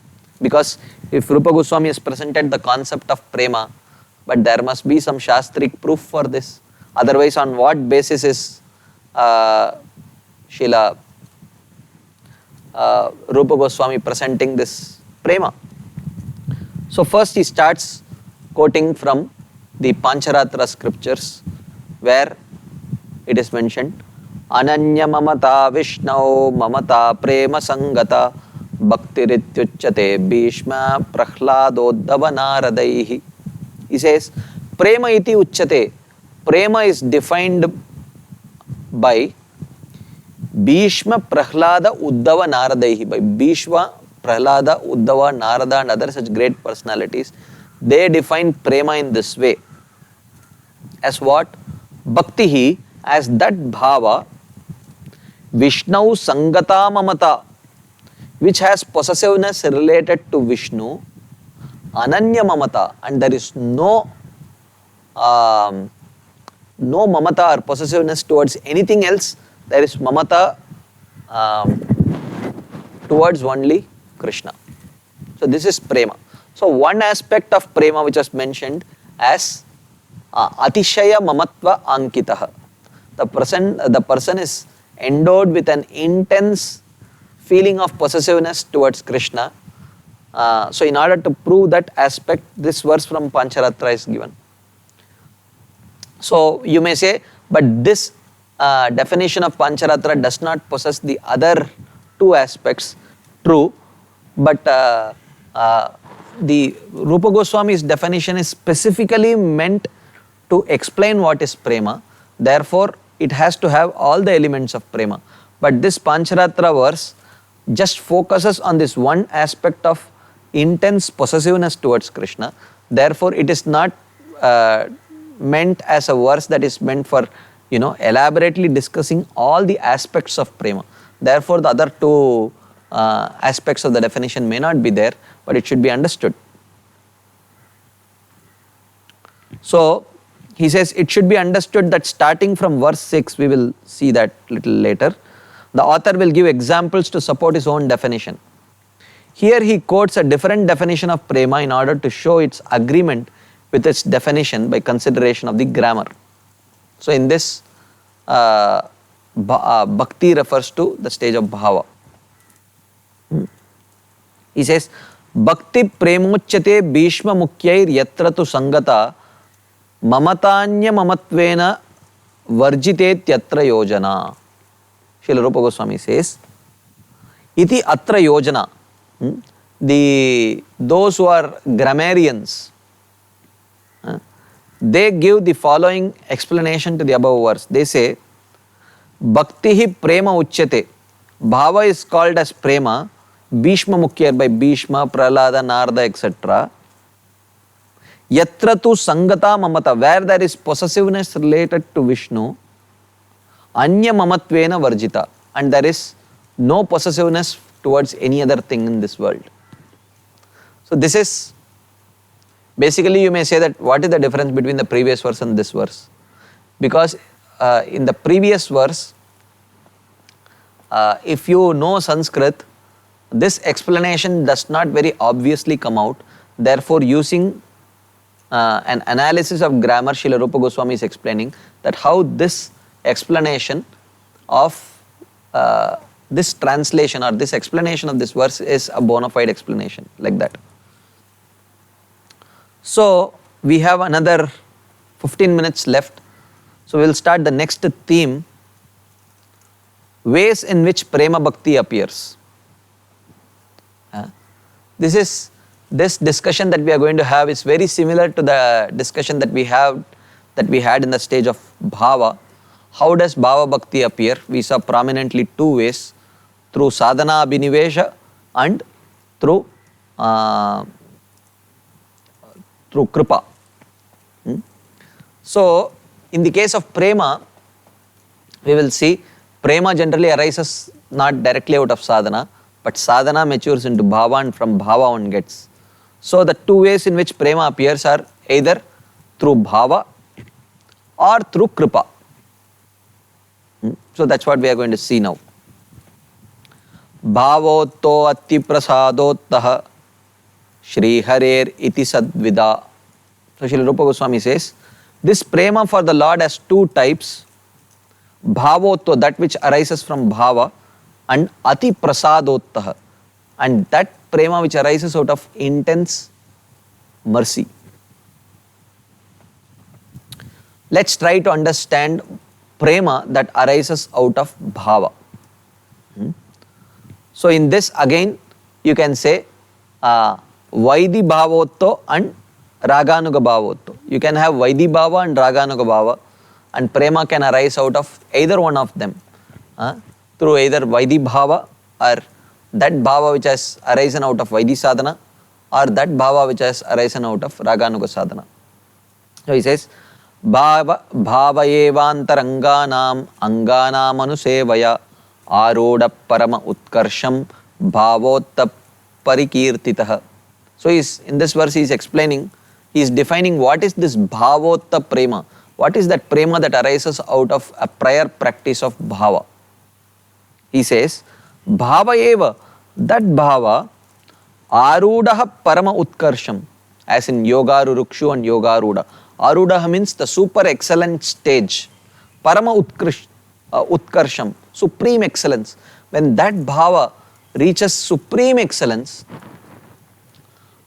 Because if Rupa Goswami has presented the concept of prema, but there must be some shastric proof for this. Otherwise, on what basis is Srila Rupa Goswami presenting this prema? So first he starts quoting from the Pancharatra scriptures, where it is mentioned, Ananya mamata Vishnau mamata prema sangata bhaktirityuchyate Bhishma prahlādodava naradaihi. He says, prema iti uchyate. Prema is defined by Bhishma, Prahlada, Uddhava, Naradaihi. By Bhishma, Prahlada, Uddhava, Narada and other such great personalities, they define prema in this way. As what? Bhaktihi, as that bhava, Vishnau Sangata Mamata, which has possessiveness related to Vishnu, Ananya Mamata, and there is no mamata or possessiveness towards anything else. There is mamata towards only Krishna. So this is prema. So one aspect of prema which was mentioned as atishaya mamatva ankitah. The person is endowed with an intense feeling of possessiveness towards Krishna. So in order to prove that aspect, this verse from Pancharatra is given. So you may say, but this definition of Pancharatra does not possess the other two aspects. True, but the Rupa Goswami's definition is specifically meant to explain what is prema. Therefore, it has to have all the elements of prema. But this Pancharatra verse just focuses on this one aspect of intense possessiveness towards Krishna. Therefore, it is not meant as a verse that is meant for, elaborately discussing all the aspects of prema. Therefore, the other two aspects of the definition may not be there, but it should be understood. So, he says it should be understood that starting from verse 6, we will see that little later, the author will give examples to support his own definition. Here he quotes a different definition of prema in order to show its agreement with its definition by consideration of the grammar. So in this, bhakti refers to the stage of bhava. He says, Bhakti premochate bhishma mukyair yatra tu sangata mamatanya mamatvena varjitet yatra yojana. Srila Rupa Goswami says, iti atra yojana. Those who are grammarians, they give the following explanation to the above verse. They say, Bhaktihi prema uchyate. Bhava is called as prema. Bhishma Mukyar by Bhishma, Prahlada, Narada, etc. Yatra tu sangata mamata, where there is possessiveness related to Vishnu, anya mamatvena varjita, and there is no possessiveness towards any other thing in this world. So this is, basically you may say that what is the difference between the previous verse and this verse? Because in the previous verse, if you know Sanskrit, this explanation does not very obviously come out. Therefore, using an analysis of grammar, Srila Rupa Goswami is explaining that how this explanation of this translation or this explanation of this verse is a bona fide explanation, like that. So, we have another 15 minutes left. So, we will start the next theme, ways in which prema bhakti appears. This discussion that we are going to have is very similar to the discussion that we had in the stage of bhava. How does bhava bhakti appear? We saw prominently two ways, through sadhana abhinivesha and through kripa. So, in the case of prema, we will see prema generally arises not directly out of sadhana, but sadhana matures into bhava, and from bhava one gets. So, the two ways in which prema appears are either through bhava or through kripa. So, that's what we are going to see now. Bhavotto atti prasadottaha Shri Harer iti sadvida. So, Srila Rupa Goswami says, this prema for the Lord has two types. Bhavotto, that which arises from bhava, and ati prasadottaha, and that prema which arises out of intense mercy. Let's try to understand prema that arises out of bhava. So in this again you can say Vaidhi bhavotto and Raganuga bhavotto. You can have Vaidhi bhava and Raganuga bhava, and prema can arise out of either one of them. Through either Vaidhi bhava, or that bhava which has arisen out of Vaidhi sadhana, or that bhava which has arisen out of Raganuga sadhana. So he says, Bhava evantaranganam anganam anusevaya aroda parama utkarsham bhavotta parikirtitaha. So in this verse he is explaining, he is defining what is this bhavotta prema. What is that prema that arises out of a prior practice of bhava? He says, Bhava eva, that bhava, arudaha parama utkarsham, as in yogaru rukshu and yogaruda. Arudaha means the super excellent stage. Parama utkarsham, supreme excellence. When that bhava reaches supreme excellence,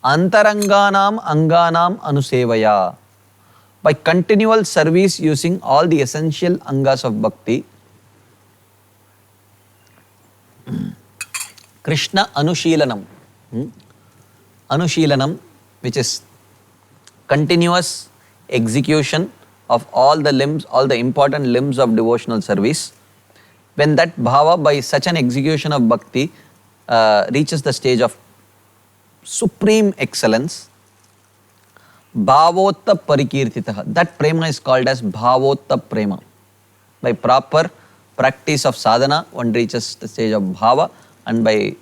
antaranganam anganam anusevaya, by continual service using all the essential angas of bhakti, Krishna Anushilanam. Anushilanam, which is continuous execution of all the limbs, all the important limbs of devotional service. When that bhava by such an execution of bhakti reaches the stage of supreme excellence, bhavotta parikirtitah, that prema is called as bhavotta prema. By proper practice of sadhana, one reaches the stage of bhava, and by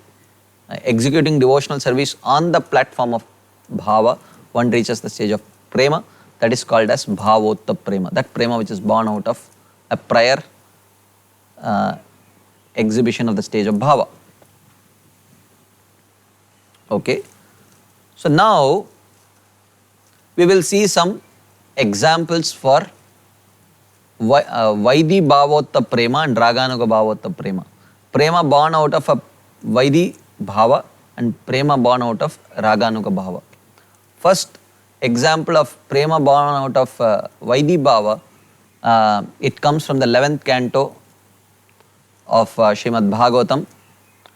executing devotional service on the platform of bhava, one reaches the stage of prema. That is called as bhavotta prema. That prema which is born out of a prior exhibition of the stage of bhava. Okay. So now we will see some examples for Vaidhi bhavotta prema and Raganuga bhavotta prema. Prema born out of a Vaidhi bhava and prema born out of Raganuga bhava. First example of prema born out of Vaidhi bhava, it comes from the 11th canto of Srimad Bhagavatam,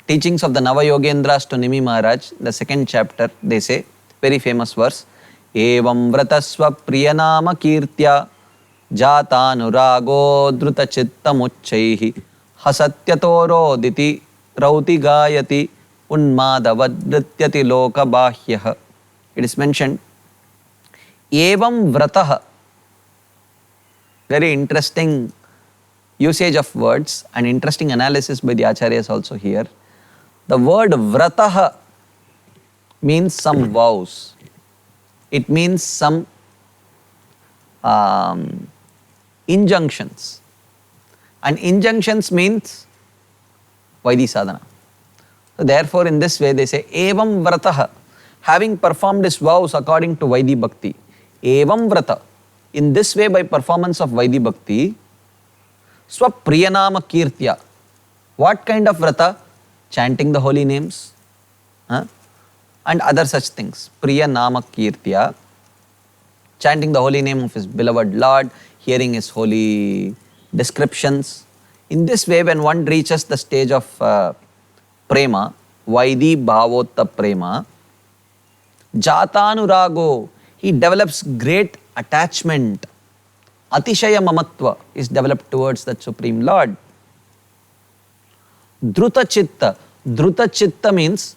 teachings of the Navayogendras to Nimi Maharaj, the 2nd chapter. They say, very famous verse, Evam vratasva priyanama kirtya jatanurago druta chitta muchchaihi hasatyato diti rauti gayati unmadavadrityati loka bahyah. It is mentioned, Evam vratah, very interesting usage of words and interesting analysis by the acharyas also here. The word vratah means some vows. It means some injunctions. And injunctions means Vaidhi sadhana. So therefore in this way they say, Evam vratah, having performed his vows according to Vaidhi bhakti. Evam vrata, in this way by performance of Vaidhi bhakti, Swapriyanama kirtya. What kind of vrata? Chanting the holy names and other such things. Priyanama kirtya, chanting the holy name of his beloved Lord, hearing his holy descriptions. In this way, when one reaches the stage of prema, Vaidhi bhavotta prema, jatanurago, he develops great attachment. Atishaya mamatva is developed towards that Supreme Lord. Druta chitta. Druta chitta means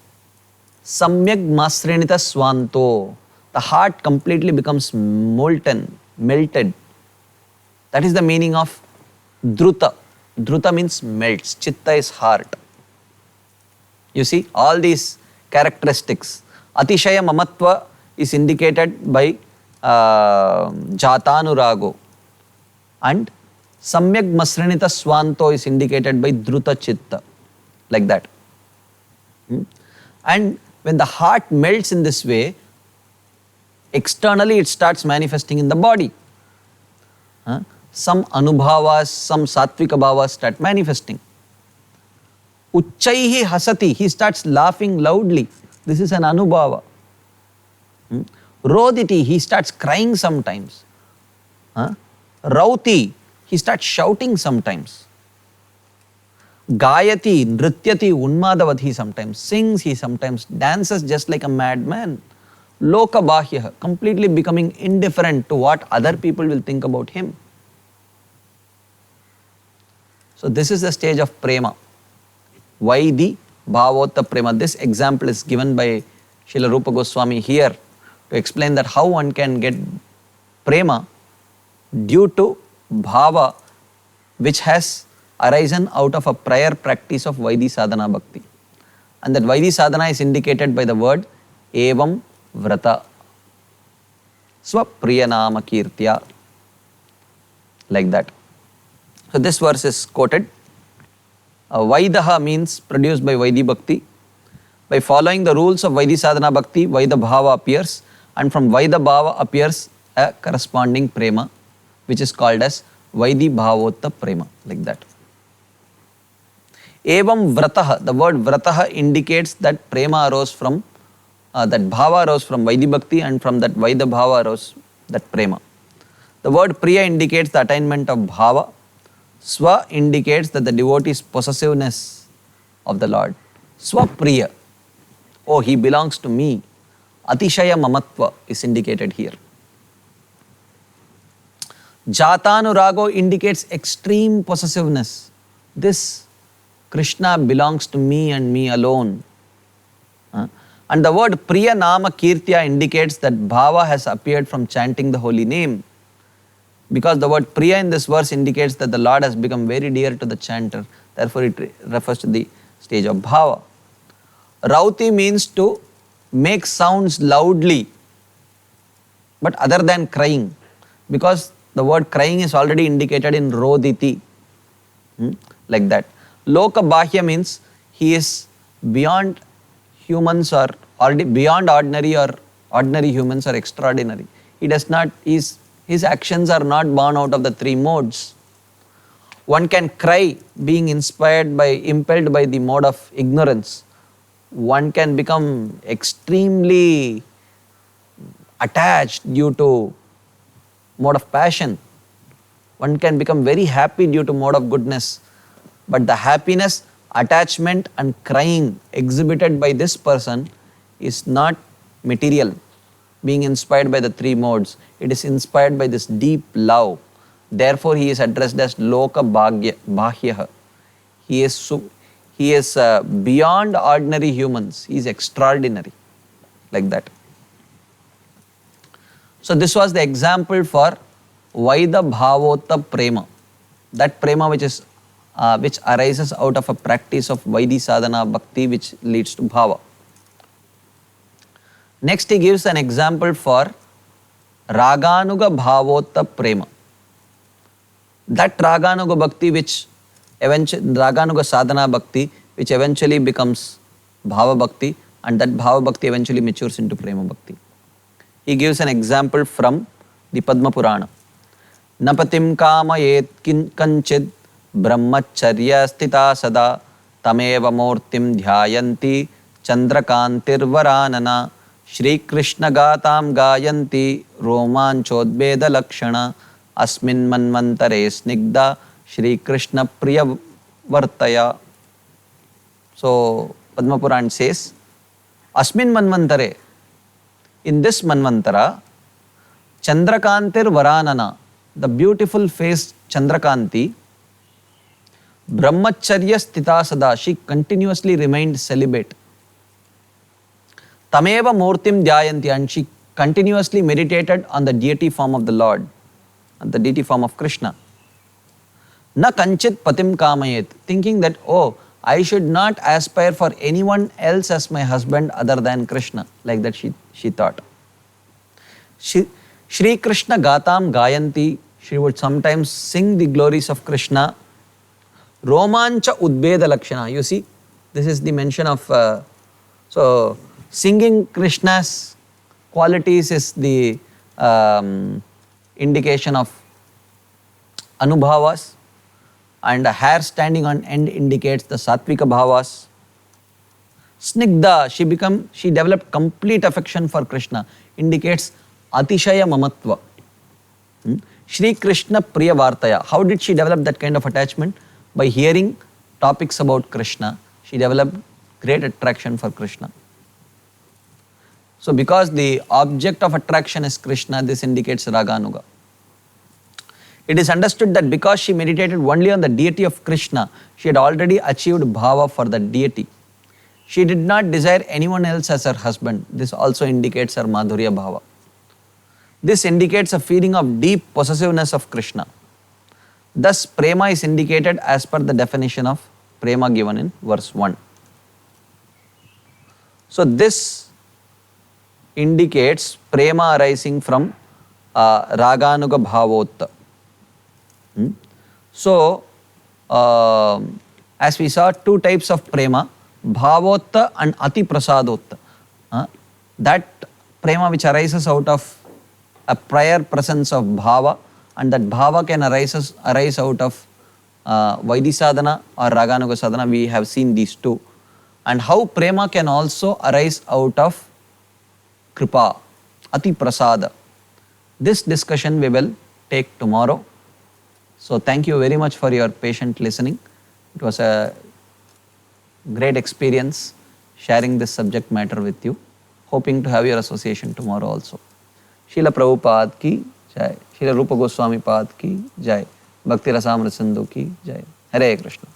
samyak masrinita swanto. The heart completely becomes molten, melted. That is the meaning of druta. Druta means melts. Chitta is heart. You see, all these characteristics. Atishaya mamatva is indicated by jatanurago. And samyak masrinita swanto is indicated by druta chitta. Like that. And when the heart melts in this way, externally it starts manifesting in the body. Some anubhavas, some sattvika bhavas start manifesting. Uchchaihi hasati, he starts laughing loudly. This is an anubhava. Roditi, he starts crying sometimes. Rauti, he starts shouting sometimes. Gayati, nrityati, unmadavad, he sometimes sings, he sometimes dances just like a madman. Loka bahyah, completely becoming indifferent to what other people will think about him. So this is the stage of prema. Vaidhi bhavotta prema. This example is given by Srila Rupa Goswami here to explain that how one can get prema due to bhava which has arisen out of a prior practice of Vaidhi sadhana bhakti. And that Vaidhi sadhana is indicated by the word evam vrata. Swapriyanama kirtya. Like that. So this verse is quoted. Vaidaha means produced by Vaidhi bhakti. By following the rules of Vaidhi sadhana bhakti, Vaidha bhava appears, and from Vaidha bhava appears a corresponding prema, which is called as Vaidhi bhavotta prema, like that. Evam vrataha, the word vrataha indicates that prema arose from, that bhava arose from Vaidhi bhakti, and from that Vaidha bhava arose that prema. The word priya indicates the attainment of bhava. Swa indicates that the devotee's possessiveness of the Lord. Swapriya, oh, he belongs to me. Atishaya Mamatva is indicated here. Jatanurago indicates extreme possessiveness. This Krishna belongs to me and me alone. And the word Priya Nama Kirtya indicates that bhava has appeared from chanting the holy name. Because the word Priya in this verse indicates that the Lord has become very dear to the chanter. Therefore, it refers to the stage of bhava. Rauti means to make sounds loudly, but other than crying. Because the word crying is already indicated in Roditi. Like that. Loka Bahya means he is beyond humans or beyond ordinary or ordinary humans or extraordinary. He does not, his actions are not born out of the three modes. One can cry being impelled by the mode of ignorance. One can become extremely attached due to mode of passion. One can become very happy due to mode of goodness. But the happiness, attachment and crying exhibited by this person is not material, being inspired by the three modes. It is inspired by this deep love. Therefore, he is addressed as Loka Bahyaha. He is beyond ordinary humans. He is extraordinary. Like that. So, this was the example for Vaida Bhavota Prema. That prema which arises out of a practice of Vaidhi sadhana bhakti which leads to bhava. Next he gives an example for Raganuga Bhavota Prema. That Raganuga bhakti Raganuga sadhana bhakti which eventually becomes bhava bhakti, and that bhava bhakti eventually matures into prema bhakti. He gives an example from the Padma Purana. Napatim kamayet kanchid brahmacharya stita sada tameva murtim dhyayanti chandrakantir varanana Shri Krishna gatam gayanti romanchodbeda lakshana asmin manvantare snigda Shri Krishna priya vartaya. So Padma Puran says, asmin manvantare, in this manvantara, Chandrakantir varanana, the beautiful faced Chandrakanti, Brahmacharya stita sada, she continuously remained celibate. Tameva murtim dhyayanti, and she continuously meditated on the deity form of the Lord, on the deity form of Krishna. Na kanchit patim kamayet, thinking that, oh, I should not aspire for anyone else as my husband other than Krishna. Like that she thought. Shri Krishna gatam gayanti, she would sometimes sing the glories of Krishna. Romancha udbeda lakshana. You see, this is the mention of, so singing Krishna's qualities is the indication of anubhavas, and a hair standing on end indicates the sattvika bhavas. Snigdha, she developed complete affection for Krishna, indicates atishaya mamatva. Shri Krishna priya vartaya. How did she develop that kind of attachment? By hearing topics about Krishna, she developed great attraction for Krishna. So because the object of attraction is Krishna, this indicates Raganuga. It is understood that because she meditated only on the deity of Krishna, she had already achieved bhava for the deity. She did not desire anyone else as her husband. This also indicates her madhurya bhava. This indicates a feeling of deep possessiveness of Krishna. Thus, prema is indicated as per the definition of prema given in verse 1. So this indicates prema arising from Raganuga Bhavota. So, as we saw, two types of prema, Bhavotta and Ati Prasadotta. That prema which arises out of a prior presence of bhava, and that bhava can arise out of Vaidhi sadhana or Raganuga sadhana. We have seen these two. And how prema can also arise out of kripa, Ati Prasada. This discussion we will take tomorrow. So thank you very much for your patient listening. It was a great experience sharing this subject matter with you. hoping to have your association tomorrow also. Srila Prabhupada ki jai. Srila Rupa Goswami Pad ki jai. Bhakti Rasamrita Sindhu ki jai. Hare Krishna.